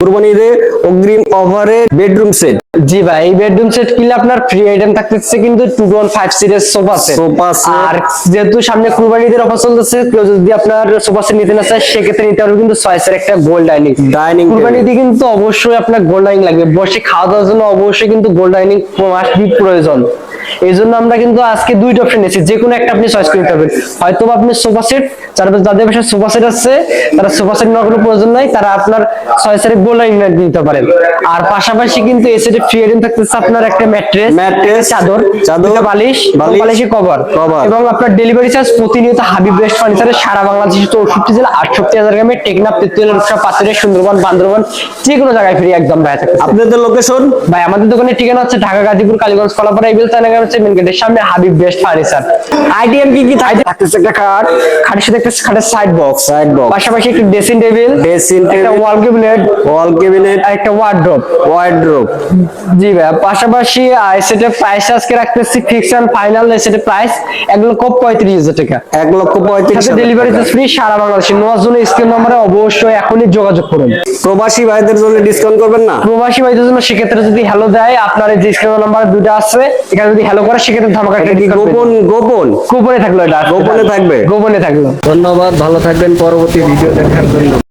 কুরবানি ঈদে অগ্রিম অফারে বেডরুম সেট। জি ভাই, এই বেডরুম সেট কিনলে আপনার ফ্রি আইটেম থাকতেছে কিন্তু 215 সিরিজ সোফা সেট। আর যেহেতু সামনে কুরবানি ঈদের অফার চলতেছে, কেউ যদি আপনার সোফা সেট নিতে না চায় সেক্ষেত্রে নিতে পারবে কিন্তু চয়েসের একটা গোল্ড ডাইনিং। কুরবানি ঈদে কিন্তু অবশ্যই আপনার গোল্ড ডাইনিং লাগবে, বসে খাওয়া দাওয়ার জন্য অবশ্যই কিন্তু গোল্ড ডাইনিং মাস্ট বি প্রয়োজন। এই জন্য আমরা কিন্তু আজকে দুইটা অপশন নিয়েছি, যে কোনো একটা আপনি চয়েস করতে পারবেন। হয়তো আপনি সোফা সেট, যাদের বাসায় সোফা সেট আছে তারা সোফা সেট নেওয়ার কোনো প্রয়োজন নাই, তারা আপনার চয়েসের গোল্ড ডাইনিং নিতে পারেন। আর পাশাপাশি কিন্তু এই সেটে ফ্রি আইটেম থাকতেছে আপনার একটা ম্যাট্রেস, চাদর, দুটো বালিশ, বালিশের কভার এবং আপনার ডেলিভারি চার্জ প্রতিনিয়ত হাবিব বেস্ট ফার্নিচারে সারা বাংলাদেশে 64 জেলা 68,000 গ্রামে টেকনাফ, তেতুলিয়া, রূপসা, পাথুরিয়া, সুন্দরবন, বান্দরবান যে কোনো জায়গায় ফ্রি একদম ভাই থাকতেছে। আপনাদের লোকেশন? ভাই আমাদের দোকানের ঠিকানা হচ্ছে ঢাকা, গাজীপুর, কালীগঞ্জ, কলাপাড়া, ইবিল থানাগার হচ্ছে মেন গেটের সামনে হাবিব বেস্ট ফার্নিচার। আইটেম কি থাকতেছে একটা খাটের সাথে একটা খাটের সাইড বক্স, পাশাপাশি একটা ড্রেসিং টেবিল, একটা ওয়াল ক্যাবিনেট আর একটা ওয়ার্ড্রোব। জি ভাই, পাশাপাশি সেটের প্রাইস আজকে রাখতেছি ফিক্সড এন্ড ফাইনাল। সেটের প্রাইস 1,35,000 টাকা। 1,35,000 ডেলিভারি চার্জ ফ্রি সারা বাংলাদেশে। নেওয়ার জন্য স্ক্রিন নম্বরে অবশ্যই এখনই যোগাযোগ করুন। প্রবাসী ভাইদের জন্য ডিসকাউন্ট করবেন না? প্রবাসী ভাইদের জন্য সেক্ষেত্রে যদি হ্যালো দেয়, আপনার যে স্ক্রিন নাম্বার দুটো আছে এখানে যদি হ্যালো করে সেক্ষেত্রে ধামাকা একটা গোপনে থাকলো, এটা গোপনে থাকবে। গোপনে থাকলো। ধন্যবাদ, ভালো থাকবেন। পরবর্তী ভিডিও দেখার জন্য।